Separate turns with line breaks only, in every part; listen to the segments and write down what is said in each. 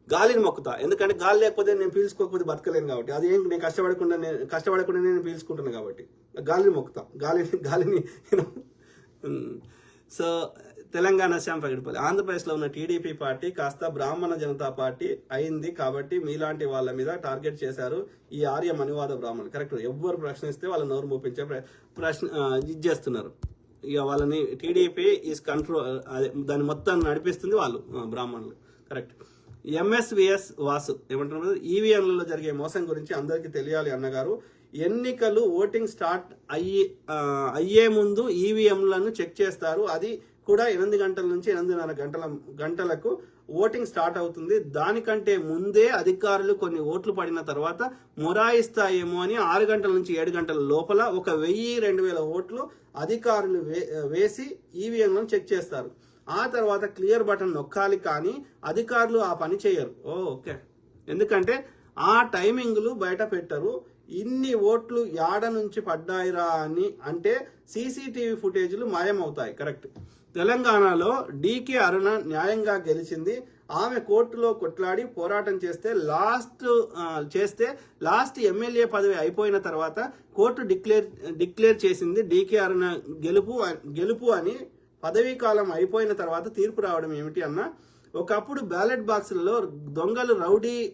గాలిని మొక్కుతా, ఎందుకంటే గాలి లేకపోతే నేను పీల్చుకోకపోతే బతకలేను కాబట్టి, అది ఏం నేను కష్టపడకుండా నేను పీల్చుకుంటున్నాను కాబట్టి గాలిని మొక్కుతా, గాలిని సో తెలంగాణ శ్యామ్ పగిడిపల్లి, ఆంధ్రప్రదేశ్లో ఉన్న టీడీపీ పార్టీ కాస్త బ్రాహ్మణ జనతా పార్టీ అయింది కాబట్టి మీలాంటి వాళ్ళ మీద టార్గెట్ చేశారు ఈ ఆర్య మనువాద బ్రాహ్మణులు. కరెక్ట్, ఎవ్వరు ప్రశ్నిస్తే వాళ్ళ నోరు మోపించే ఇది చేస్తున్నారు. ఇక వాళ్ళని టీడీపీ ఈజ్ కంట్రోల్, దాన్ని మొత్తం నడిపిస్తుంది వాళ్ళు బ్రాహ్మణులు. కరెక్ట్. ఎంఎస్విఎస్ వాసు ఏమంటున్నారు, ఈవీఎంలలో జరిగే మోసం గురించి అందరికీ తెలియాలి అన్నగారు. ఎన్నికలు ఓటింగ్ స్టార్ట్ అయ్యే ముందు ఈవీఎంలను చెక్ చేస్తారు. అది కూడా 8 గంటల నుంచి 8:30 గంటలకు ఓటింగ్ స్టార్ట్ అవుతుంది. దానికంటే ముందే అధికారులు కొన్ని ఓట్లు పడిన తర్వాత మొరాయిస్తాయేమో అని 6 గంటల నుంచి 7 గంటల లోపల 1000-2000 ఓట్లు అధికారులు వేసి ఈవీఎంలను చెక్ చేస్తారు. ఆ తర్వాత క్లియర్ బటన్ నొక్కాలి, కానీ అధికారులు ఆ పని చేయరు. ఓకే, ఎందుకంటే ఆ టైమింగ్లు బయట పెట్టరు. ఇన్ని ఓట్లు యాడ నుంచి పడ్డాయిరా అని అంటే సీసీటీవీ ఫుటేజ్లు మాయమవుతాయి. కరెక్ట్. తెలంగాణలో డీకే అరుణ న్యాయంగా గెలిచింది. ఆమె కోర్టులో కొట్లాడి పోరాటం చేస్తే లాస్ట్ ఎమ్మెల్యే పదవి అయిపోయిన తర్వాత కోర్టు డిక్లేర్ చేసింది డీకే అరుణ గెలుపు అని. పదవీ కాలం అయిపోయిన తర్వాత తీర్పు రావడం ఏమిటి అన్న, ఒకప్పుడు బ్యాలెట్ బాక్సులలో దొంగలు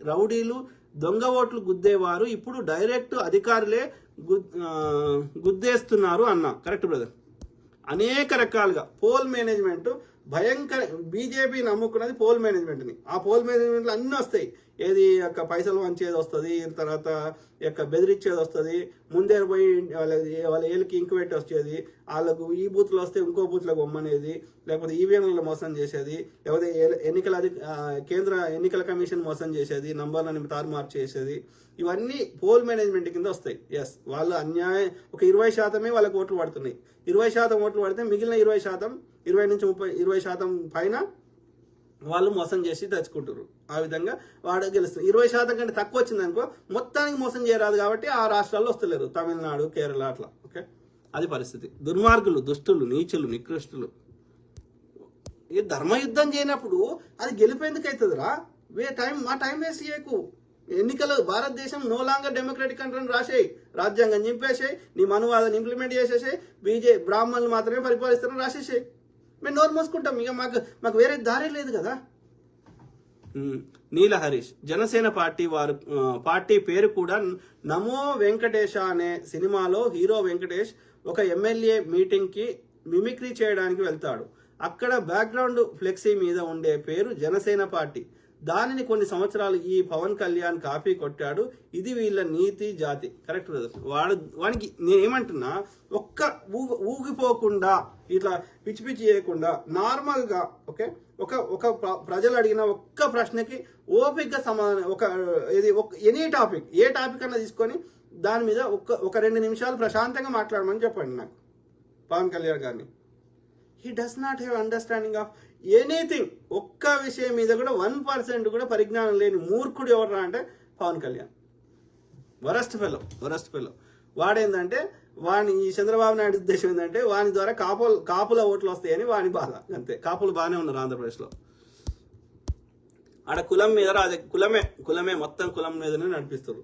రౌడీలు దొంగ ఓట్లు గుద్దేవారు, ఇప్పుడు డైరెక్ట్ అధికారులే గుద్దేస్తున్నారు అన్న. Correct brother. అనేక రకాలుగా పోల్ మేనేజ్మెంట్ భయంకర, బీజేపీ నమ్ముకున్నది పోల్ మేనేజ్మెంట్ని. ఆ పోల్ మేనేజ్మెంట్లో అన్నీ వస్తాయి. ఏది యొక్క పైసలు వంచేది వస్తుంది, తర్వాత యొక్క బెదిరించేది వస్తుంది, ముందే పోయి వాళ్ళ ఏళ్ళకి ఇంకు పెట్టి వచ్చేది, వాళ్ళకు ఈ బూత్లో వస్తే ఇంకో బూత్లో బొమ్మనేది, లేకపోతే ఈవీఎంలలో మోసం చేసేది, లేకపోతే కేంద్ర ఎన్నికల కమిషన్ మోసం చేసేది, నంబర్లను తారుమారు చేసేది, ఇవన్నీ పోల్ మేనేజ్మెంట్ కింద వస్తాయి. ఎస్, వాళ్ళు అన్యాయం ఒక 20% వాళ్ళకి ఓట్లు పడుతున్నాయి. 20% ఓట్లు పడితే మిగిలిన 20%, 20% పైన వాళ్ళు మోసం చేసి తెచ్చుకుంటారు. ఆ విధంగా వాడు గెలుస్తారు. 20% కంటే తక్కువ వచ్చింది అనుకో, మొత్తానికి మోసం చేయరాదు కాబట్టి ఆ రాష్ట్రాల్లో వస్తలేరు, తమిళనాడు, కేరళ అట్లా. ఓకే, అది పరిస్థితి. దుర్మార్గులు, దుష్టులు, నీచులు, నికృష్టులు. ఈ ధర్మయుద్ధం చేయనప్పుడు అది గెలిపేందుకు అవుతుందిరా? మా టైం వేస్ట్ చేయకు. ఎన్నికలు భారతదేశం నో లాంగర్ డెమోక్రటిక్ కంట్రీ రాసేయి, రాజ్యాంగం చింపేసేయి, నీ మనువాదాన్ని ఇంప్లిమెంట్ చేసేసేయి, బ్రాహ్మణులు మాత్రమే పరిపాలిస్తారని రాసేసేయి. మేము నోరు మోసుకుంటాం, ఇక మాకు వేరే దారి లేదు కదా. నీల హరీష్, జనసేన పార్టీ పేరు కూడా నమో వెంకటేశ అనే సినిమాలో హీరో వెంకటేష్ ఒక ఎమ్మెల్యే మీటింగ్కి మిమిక్రీ చేయడానికి వెళ్తాడు. అక్కడ బ్యాక్గ్రౌండ్ ఫ్లెక్సీ మీద ఉండే పేరు జనసేన పార్టీ. దానిని కొన్ని సంవత్సరాలు ఈ పవన్ కళ్యాణ్ కాపీ కొట్టాడు. ఇది వీళ్ళ నీతి జాతి. Correct brother. వానికి నేనేమంటున్నా, ఊగిపోకుండా ఇట్లా పిచ్చి చేయకుండా నార్మల్గా ఓకే, ఒక ప్రజలు అడిగిన ఒక్క ప్రశ్నకి ఓపికగా సమాధానం, ఎనీ టాపిక్, ఏ టాపిక్ అన్నా తీసుకొని దాని మీద ఒక 2 నిమిషాలు ప్రశాంతంగా మాట్లాడమని చెప్పండి నాకు పవన్ కళ్యాణ్ గారిని. He does not have understanding of anything. ఒక్క విషయం మీద కూడా 1% కూడా పరిజ్ఞానం లేని మూర్ఖుడు ఎవరు అంటే పవన్ కళ్యాణ్. Worst fellow. వాడేందంటే ఈ చంద్రబాబు నాయుడు ఉద్దేశం ఏంటంటే వాని ద్వారా కాపుల ఓట్లు వస్తాయని వాని బాధ, అంతే. కాపులు బాగానే ఉన్నారు ఆంధ్రప్రదేశ్లో. ఆడ కులం మీద కులమే మొత్తం కులం మీదనే నడిపిస్తారు.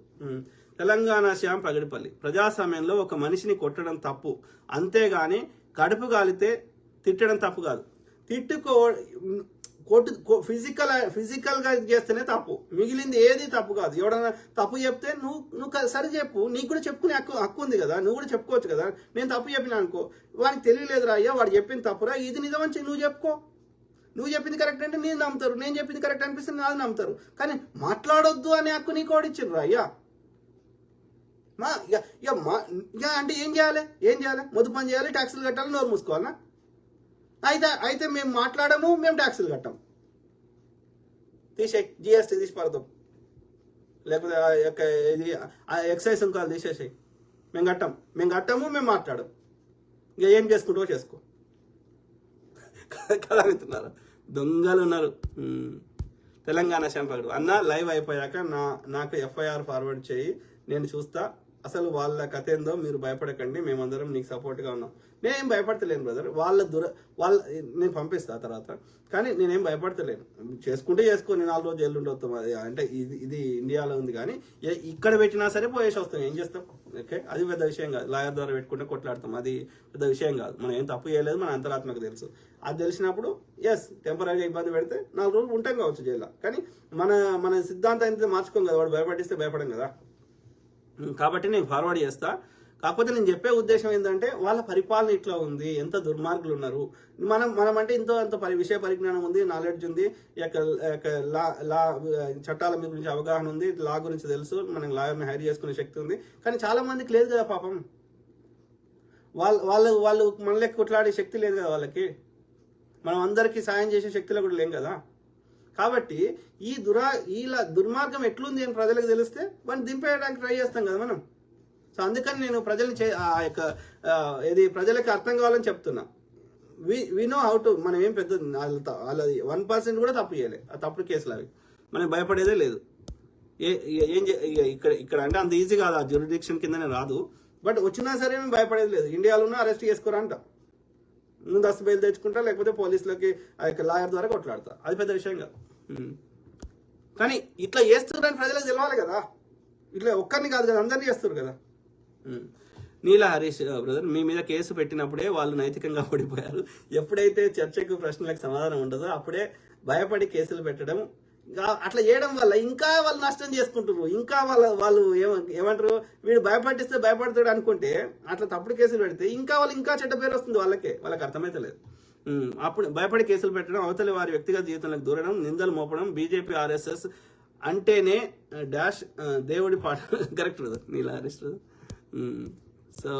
తెలంగాణ శ్యామ్ పగిడిపల్లి, ప్రజాస్వామ్యంలో ఒక మనిషిని కొట్టడం తప్పు, అంతేగాని కడుపు గాలితే తిట్టడం తప్పు కాదు. ఫిజికల్ గా చేస్తేనే తప్పు, మిగిలింది ఏది తప్పు కాదు. ఎవడన్నా తప్పు చెప్తే నువ్వు సరి చెప్పు, నీకు కూడా చెప్పుకునే హక్కు ఉంది కదా, నువ్వు కూడా చెప్పుకోవచ్చు కదా. నేను తప్పు చెప్పినా అనుకో, వాడికి తెలియలేదురా అయ్యా వాడు చెప్పింది తప్పురా, ఇది నిజమని నువ్వు చెప్పుకో. నువ్వు చెప్పింది కరెక్ట్ అంటే నేను నమ్ముతారు, నేను చెప్పింది కరెక్ట్ అనిపిస్తే నాది నమ్ముతారు. కానీ మాట్లాడొద్దు అనే హక్కు నీకు ఓడిచ్చిర్రా అయ్యా. అంటే ఏం చేయాలి? మొద్దు పని చేయాలి, ట్యాక్సులు కట్టాలి, నోరు మూసుకోవాలన్నా? అయితే మేము మాట్లాడము, మేము ట్యాక్సులు కట్టాం. తీసేయి, జిఎస్టీ తీసి పడతాం, లేకపోతే ఎక్సైజ్ సుంకాలు తీసేసాయి. మేము కట్టము, మేము మాట్లాడం. ఇక ఏం చేసుకుంటూ చేసుకో కదా అంటున్నారు. దొంగలు ఉన్నారు. తెలంగాణ శంపకుడు అన్న లైవ్ అయిపోయాక నాకు FIR ఫార్వర్డ్ చేయి, నేను చూస్తా. అసలు వాళ్ళ కథ ఏందో మీరు భయపడకండి, మేమందరం నీకు సపోర్ట్గా ఉన్నాం. నేనేం భయపడతలేను బ్రదర్, వాళ్ళ నేను పంపిస్తా తర్వాత, కానీ నేనేం భయపడతలేను. చేసుకుంటే చేసుకొని 4 రోజులు జైలు ఉండొస్తాం, అది అంటే ఇది ఇండియాలో ఉంది. కానీ ఇక్కడ పెట్టినా సరే పోయేసి వస్తాం, ఏం చేస్తాం? ఓకే, అది పెద్ద విషయం కాదు. లాయర్ ద్వారా పెట్టుకుంటే కొట్లాడతాం, అది పెద్ద విషయం కాదు. మనం ఏం తప్పు చేయలేదు, మన అంతరాత్మకు తెలుసు. అది తెలిసినప్పుడు టెంపరీగా ఇబ్బంది పెడితే 4 రోజులు ఉంటాం కావచ్చు జైల్లో, కానీ మన సిద్ధాంతం అయితే మార్చుకోం కదా. వాడు భయపడిస్తే భయపడం కదా. కాబట్టి నేను ఫార్వర్డ్ చేస్తా. కాకపోతే నేను చెప్పే ఉద్దేశం ఏంటంటే వాళ్ళ పరిపాలన ఇట్లా ఉంది, ఎంత దుర్మార్గులు ఉన్నారు. మనం అంటే అంత విషయ పరిజ్ఞానం ఉంది, నాలెడ్జ్ ఉంది, లా చట్టాల మీద గురించి అవగాహన ఉంది, లా గురించి తెలుసు, మనం లాయర్ని హైర్ చేసుకునే శక్తి ఉంది. కానీ చాలా మందికి లేదు కదా పాపం. వాళ్ళు మన లెక్క కొట్లాడే శక్తి లేదు కదా వాళ్ళకి. మనం అందరికీ సాయం చేసే శక్తిలో కూడా లేం కదా. కాబట్టి ఈ దుర్మార్గం ఎట్లుంది అని ప్రజలకు తెలిస్తే వాడిని దింపేయడానికి ట్రై చేస్తాం కదా మనం. సో అందుకని నేను ప్రజలకు అర్థం కావాలని చెప్తున్నా. We know how to. మనం ఏం పెద్ద వాళ్ళది 1% కూడా తప్పు చేయలేదు. ఆ తప్పుడు కేసులు అవి మనం భయపడేదే లేదు. ఇక్కడ అంటే అంత ఈజీ కాదు, ఆ జ్యూరిడిక్షన్ కిందనే రాదు. బట్ వచ్చినా సరే మేము భయపడేది లేదు. ఇండియాలోనే అరెస్ట్ చేసుకోరా అంట, ముందస్తు బెయిల్ తెచ్చుకుంటా, లేకపోతే పోలీసులకి లాయర్ ద్వారా కొట్లాడతా, అది పెద్ద విషయం కాదు. కానీ ఇట్లా చేస్తున్నారని ప్రజలకు తెలవాలి కదా. ఇట్లా ఒక్కరిని కాదు కదా, అందరినీ చేస్తారు కదా. నీలా హరీష్ బ్రదర్, మీ మీద కేసు పెట్టినప్పుడే వాళ్ళు నైతికంగా ఓడిపోయారు. ఎప్పుడైతే చర్చకు ప్రశ్నలకు సమాధానం ఉండదో అప్పుడే భయపడి కేసులు పెట్టడం, అట్లా చేయడం వల్ల ఇంకా వాళ్ళు నష్టం చేసుకుంటారు. ఇంకా వాళ్ళు ఏమంటారు, వీడు భయపడిస్తే భయపడతాడు అనుకుంటే అట్లా తప్పుడు కేసులు పెడితే ఇంకా చెడ్డ పేరు వస్తుంది వాళ్ళకి అర్థమైతలేదు. అప్పుడు భయపడి కేసులు పెట్టడం, అవతలి వారి వ్యక్తిగత జీవితంలోకి దూరడం, నిందలు మోపడం, బీజేపీ ఆర్ఎస్ఎస్ అంటేనే డాష్ దేవుడి పాట. కరెక్ట్ బ్రదర్, నీలా హరీష్ బ్రదర్. సో